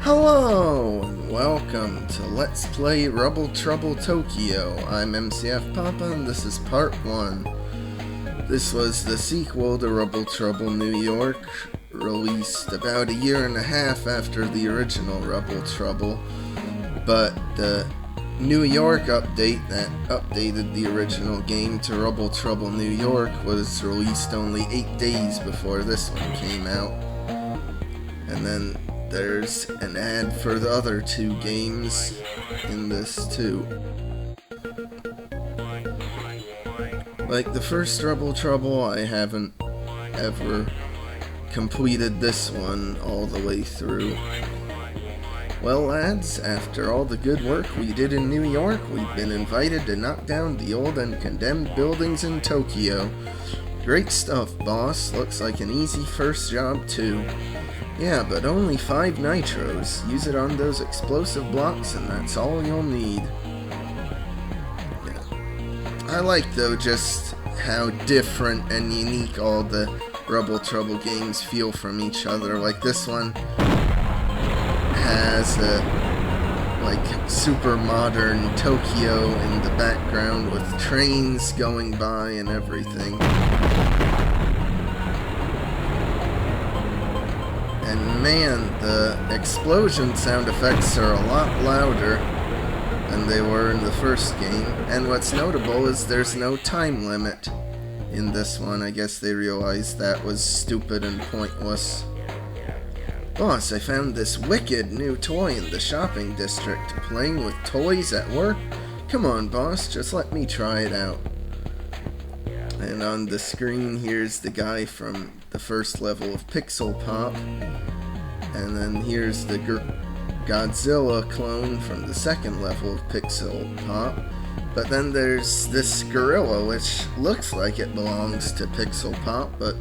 Hello, and welcome to Let's Play Rubble Trouble Tokyo. I'm MCFPapa, and this is part 1. This was the sequel to Rubble Trouble New York, released about a year and a half after the original Rubble Trouble, but the New York update that updated the original game to Rubble Trouble New York was released only 8 days before this one came out. And then there's an ad for the other 2 games in this too. Like the first Rubble Trouble, I haven't ever completed this one all the way through. Well lads, after all the good work we did in New York, we've been invited to knock down the old and condemned buildings in Tokyo. Great stuff, boss. Looks like an easy first job too. Yeah, but only 5 nitros. Use it on those explosive blocks and that's all you'll need. Yeah. I like though just how different and unique all the Rubble Trouble games feel from each other. Like this one has a like super modern Tokyo in the background with trains going by and everything. And man, the explosion sound effects are a lot louder than they were in the first game. And what's notable is there's no time limit in this one. I guess they realized that was stupid and pointless. Boss, I found this wicked new toy in the shopping district. Playing with toys at work? Come on, boss, just let me try it out. And on the screen, here's the guy from the first level of MCFPapa. And then here's the Godzilla clone from the second level of MCFPapa. But then there's this gorilla, which looks like it belongs to MCFPapa, but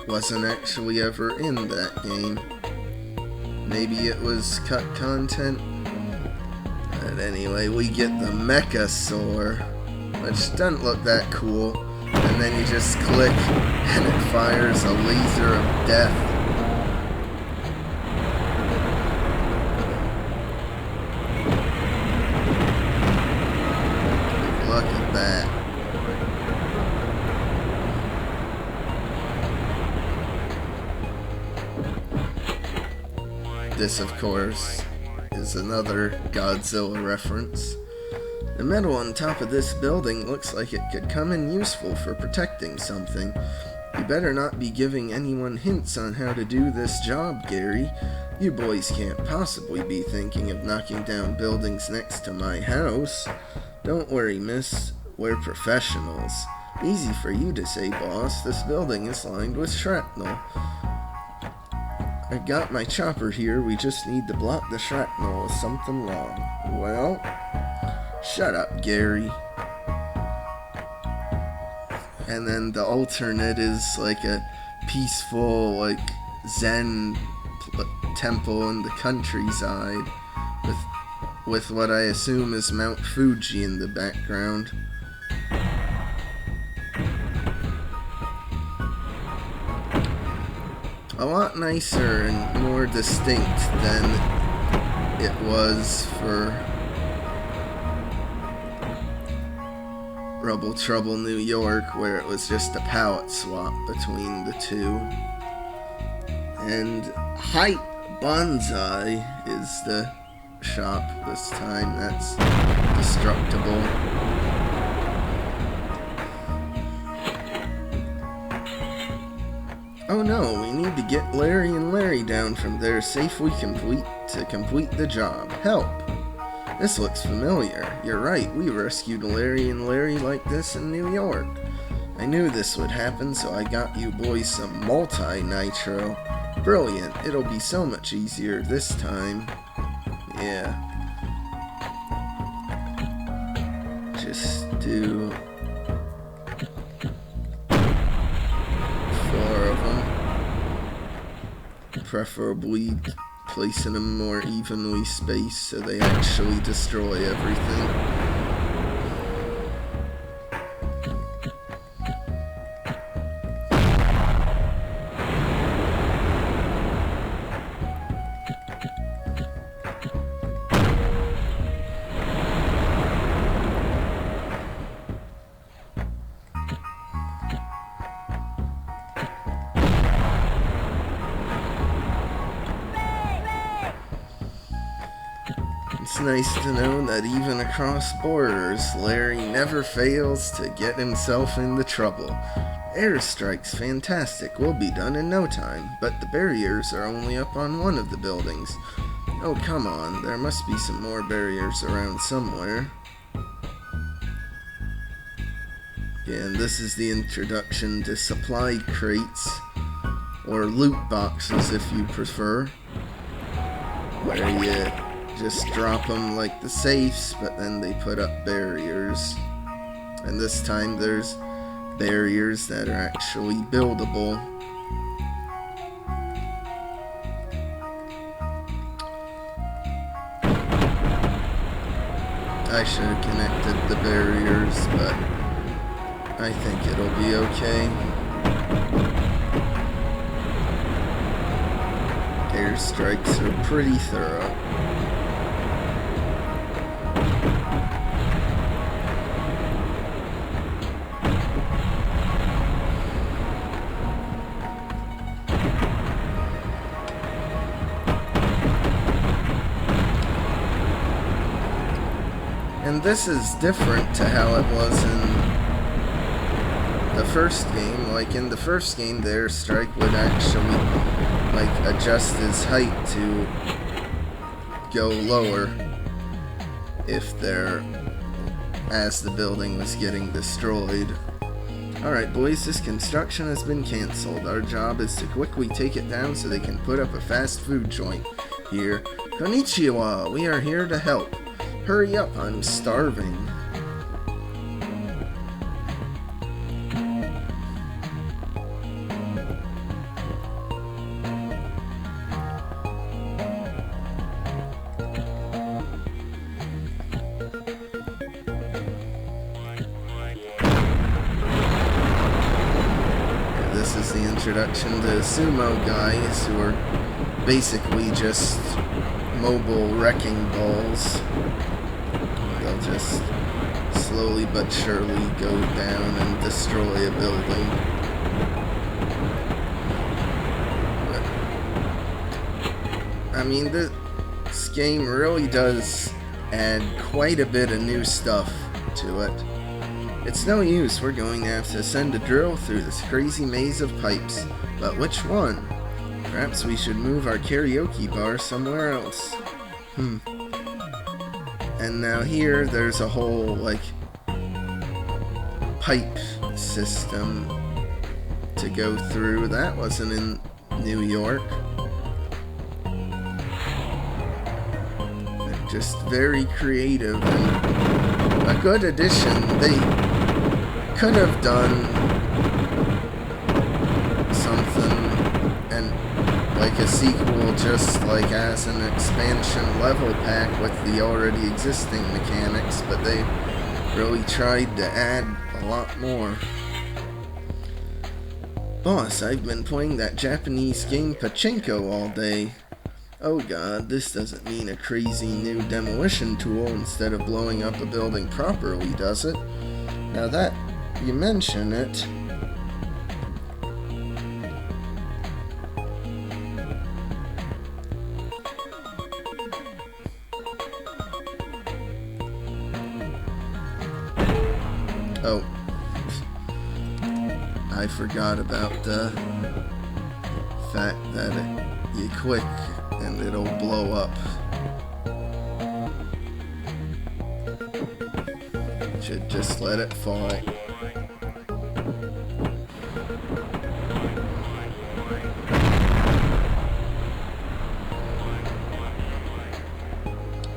wasn't actually ever in that game. Maybe it was cut content. But anyway, we get the Mechasaur, which doesn't look that cool. And then you just click and it fires a laser of death. Look at that. This, of course, is another Godzilla reference. The metal on top of this building looks like it could come in useful for protecting something. You better not be giving anyone hints on how to do this job, Gary. You boys can't possibly be thinking of knocking down buildings next to my house. Don't worry, miss. We're professionals. Easy for you to say, boss. This building is lined with shrapnel. I've got my chopper here. We just need to block the shrapnel with something long. Well, shut up, Gary. And then the alternate is like a peaceful, like, Zen temple in the countryside with what I assume is Mount Fuji in the background. A lot nicer and more distinct than it was for Rubble Trouble New York, where it was just a palette swap between the two. And Hype Bonsai is the shop this time. That's destructible. Oh no, we need to get Larry and Larry down from there safely to complete the job. Help! This looks familiar. You're right, we rescued Larry and Larry like this in New York. I knew this would happen, so I got you boys some multi-nitro. Brilliant, it'll be so much easier this time. Yeah. Just do 4 of them. Preferably placing them more evenly spaced so they actually destroy everything. nice to know that even across borders, Larry never fails to get himself into trouble. Airstrike's fantastic, will be done in no time, but the barriers are only up on one of the buildings. Oh, come on, there must be some more barriers around somewhere. And this is the introduction to supply crates, or loot boxes if you prefer, where you just drop them like the safes, but then they put up barriers. And this time there's barriers that are actually buildable. I should have connected the barriers, but I think it'll be okay. Airstrikes are pretty thorough. And this is different to how it was in the first game. Like in the first game, the airstrike would actually adjust his height to go lower as the building was getting destroyed. Alright boys, this construction has been cancelled. Our job is to quickly take it down so they can put up a fast food joint here. Konnichiwa, we are here to help. Hurry up, I'm starving. This is the introduction to sumo guys, who are basically just mobile wrecking balls. They'll just slowly but surely go down and destroy a building. But, I mean, this game really does add quite a bit of new stuff to it. It's no use, we're going to have to send a drill through this crazy maze of pipes. But which one? Perhaps we should move our karaoke bar somewhere else. And now here, there's a whole, pipe system to go through. That wasn't in New York. They're just very creative and a good addition. They could have done something and a sequel just as an expansion level pack with the already existing mechanics, but they really tried to add a lot more. Boss, I've been playing that Japanese game Pachinko all day. Oh god, this doesn't mean a crazy new demolition tool instead of blowing up a building properly, does it? Now that you mention it, oh, I forgot about the fact that you click and it'll blow up. Should just let it fall.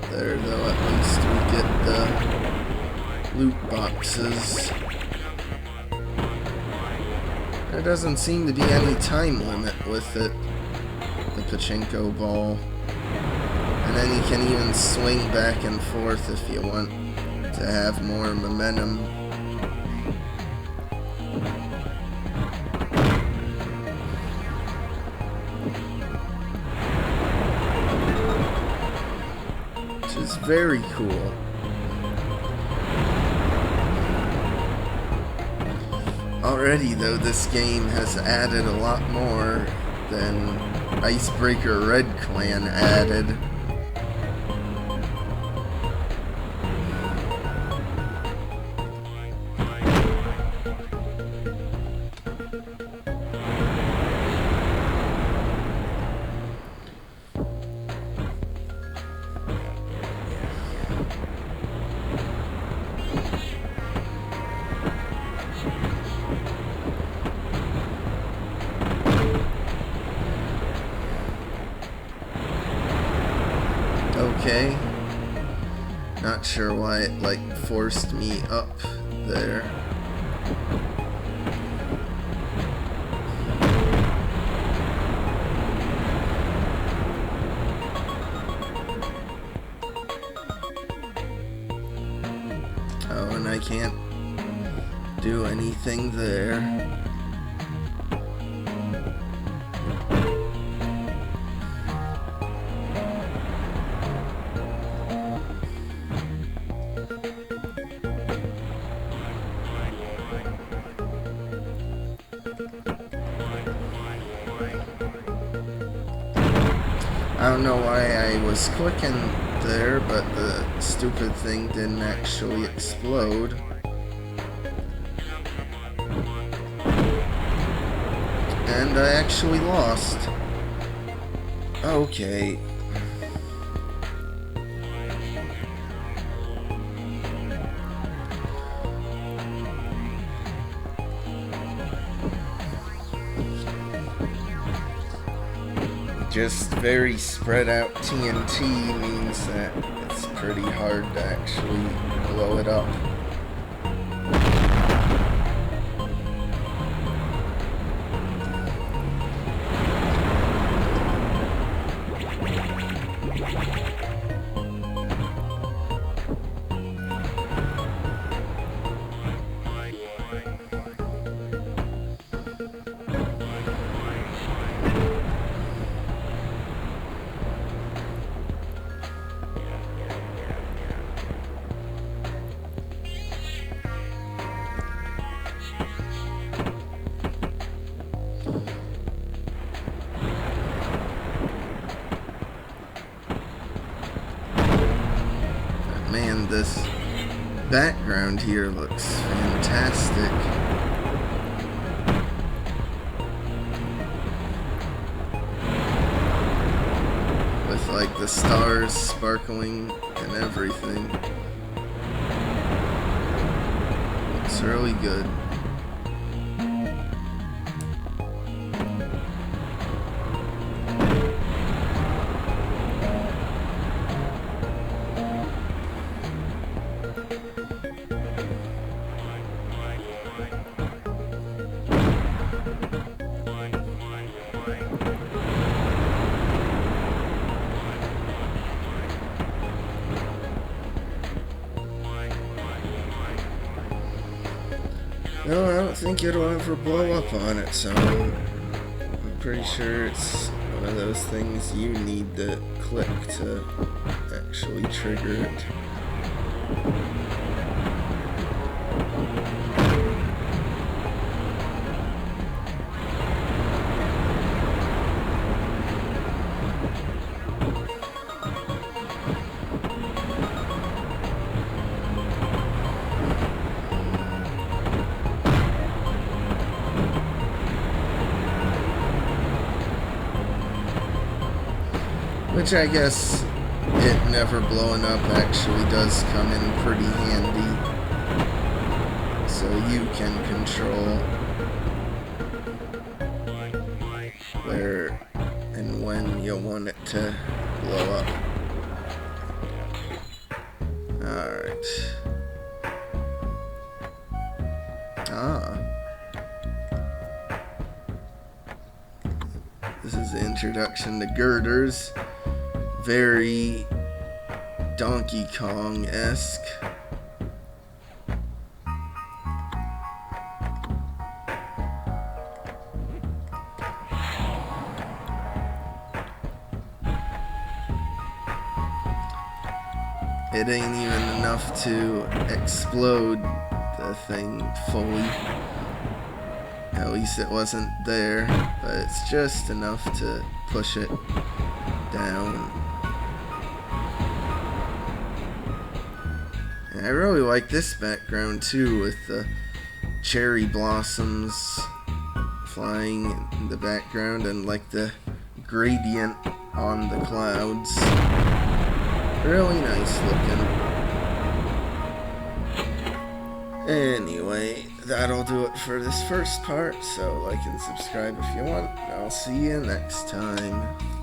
There, though, at least we get the loot boxes. There doesn't seem to be any time limit with it, the pachinko ball. And then you can even swing back and forth if you want to have more momentum. Which is very cool. Already, though, this game has added a lot more than Icebreaker Red Clan added. sure why it like forced me up there. Oh, and I can't do anything there. I don't know why I was clicking there, but the stupid thing didn't actually explode. And I actually lost. Okay. Just very spread out TNT means that it's pretty hard to actually blow it up. Man, this background here looks fantastic. With like the stars sparkling and everything. Looks really good. No, I don't think it'll ever blow up on it, so I'm pretty sure it's one of those things you need to click to actually trigger it. Which I guess it never blowing up actually does come in pretty handy. So you can control where and when you want it to blow up. Alright. This is the introduction to girders. Very Donkey Kong-esque. It ain't even enough to explode the thing fully. At least it wasn't there, but it's just enough to push it down. And I really like this background too, with the cherry blossoms flying in the background and like the gradient on the clouds. Really nice looking. Anyway, that'll do it for this first part, so like and subscribe if you want. I'll see you next time.